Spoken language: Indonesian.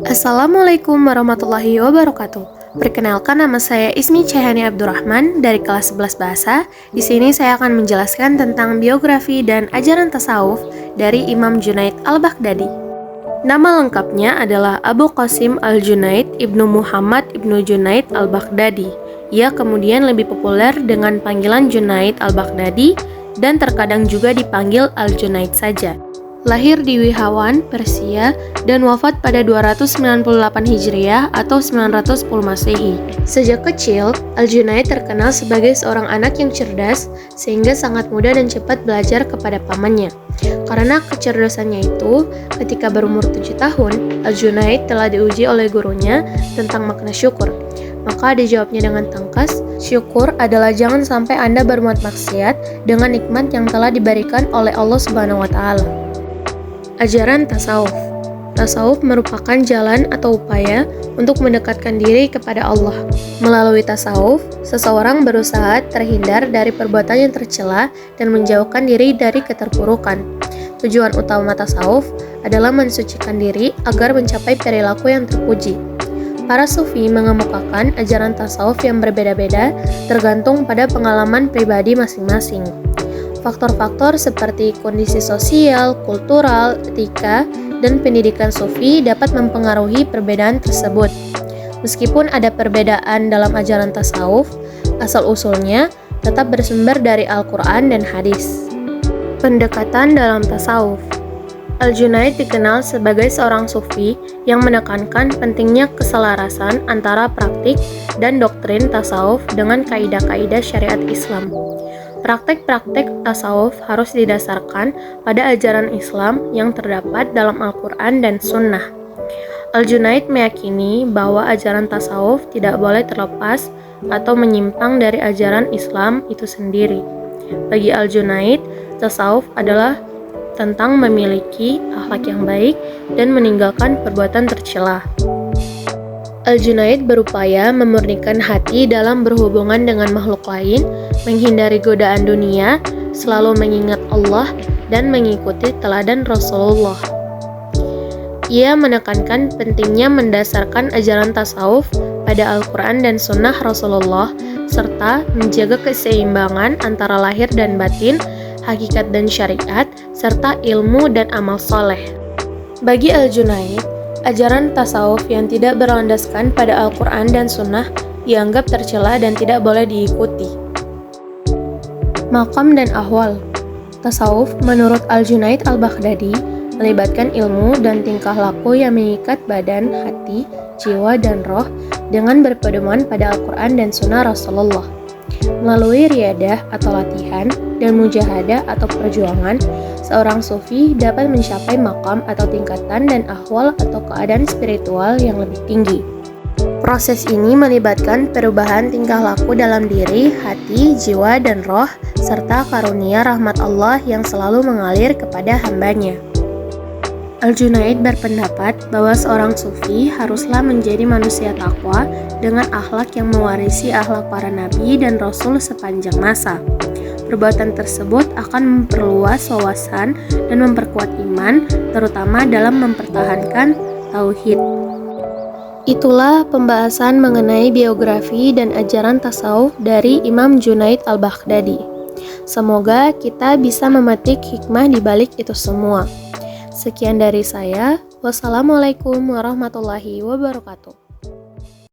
Assalamualaikum warahmatullahi wabarakatuh. Perkenalkan, nama saya Ismi Cahani Abdurrahman dari kelas 11 Bahasa. Di sini saya akan menjelaskan tentang biografi dan ajaran tasawuf dari Imam Junaid Al-Baghdadi. Nama lengkapnya adalah Abu Qasim Al-Junaid Ibnu Muhammad Ibnu Junaid Al-Baghdadi. Ia kemudian lebih populer dengan panggilan Junaid Al-Baghdadi dan terkadang juga dipanggil Al-Junaid saja. Lahir di Wihawan, Persia, dan wafat pada 298 Hijriah atau 910 Masehi. Sejak kecil, Al-Junaid terkenal sebagai seorang anak yang cerdas, sehingga sangat mudah dan cepat belajar kepada pamannya. Karena kecerdasannya itu, ketika berumur 7 tahun, Al-Junaid telah diuji oleh gurunya tentang makna syukur. Maka dijawabnya dengan tangkas, syukur adalah jangan sampai Anda berbuat maksiat dengan nikmat yang telah diberikan oleh Allah Subhanahu wa Ta'ala. Ajaran tasawuf. Tasawuf merupakan jalan atau upaya untuk mendekatkan diri kepada Allah. Melalui tasawuf, seseorang berusaha terhindar dari perbuatan yang tercela dan menjauhkan diri dari keterpurukan. Tujuan utama tasawuf adalah mensucikan diri agar mencapai perilaku yang terpuji. Para sufi mengemukakan ajaran tasawuf yang berbeda-beda tergantung pada pengalaman pribadi masing-masing. Faktor-faktor seperti kondisi sosial, kultural, etika, dan pendidikan sufi dapat mempengaruhi perbedaan tersebut. Meskipun ada perbedaan dalam ajaran tasawuf, asal-usulnya tetap bersumber dari Al-Quran dan hadis. Pendekatan dalam tasawuf. Al-Junaid dikenal sebagai seorang sufi yang menekankan pentingnya keselarasan antara praktik dan doktrin tasawuf dengan kaidah-kaidah syariat Islam. Praktek-praktek tasawuf harus didasarkan pada ajaran Islam yang terdapat dalam Al-Quran dan Sunnah. Al-Junaid meyakini bahwa ajaran tasawuf tidak boleh terlepas atau menyimpang dari ajaran Islam itu sendiri. Bagi Al-Junaid, tasawuf adalah tentang memiliki akhlak yang baik dan meninggalkan perbuatan tercela. Al-Junaid berupaya memurnikan hati dalam berhubungan dengan makhluk lain, menghindari godaan dunia, selalu mengingat Allah, dan mengikuti teladan Rasulullah. Ia menekankan pentingnya mendasarkan ajaran tasawuf pada Al-Quran dan Sunnah Rasulullah, serta menjaga keseimbangan antara lahir dan batin, hakikat dan syariat, serta ilmu dan amal soleh. Bagi Al-Junaid, ajaran tasawuf yang tidak berlandaskan pada Al-Quran dan Sunnah dianggap tercela dan tidak boleh diikuti. Maqam dan ahwal. Tasawuf menurut Al-Junaid Al-Baghdadi melibatkan ilmu dan tingkah laku yang mengikat badan, hati, jiwa, dan roh dengan berpedoman pada Al-Quran dan Sunnah Rasulullah. Melalui riyadah atau latihan dan mujahadah atau perjuangan, seorang sufi dapat mencapai maqam atau tingkatan dan ahwal atau keadaan spiritual yang lebih tinggi. Proses ini melibatkan perubahan tingkah laku dalam diri, hati, jiwa, dan roh, serta karunia rahmat Allah yang selalu mengalir kepada hambanya. Al-Junaid berpendapat bahwa seorang sufi haruslah menjadi manusia takwa dengan akhlak yang mewarisi akhlak para nabi dan rasul sepanjang masa. Perbuatan tersebut akan memperluas wawasan dan memperkuat iman, terutama dalam mempertahankan tauhid. Itulah pembahasan mengenai biografi dan ajaran tasawuf dari Imam Junaid Al-Baghdadi. Semoga kita bisa memetik hikmah di balik itu semua. Sekian dari saya. Wassalamualaikum warahmatullahi wabarakatuh.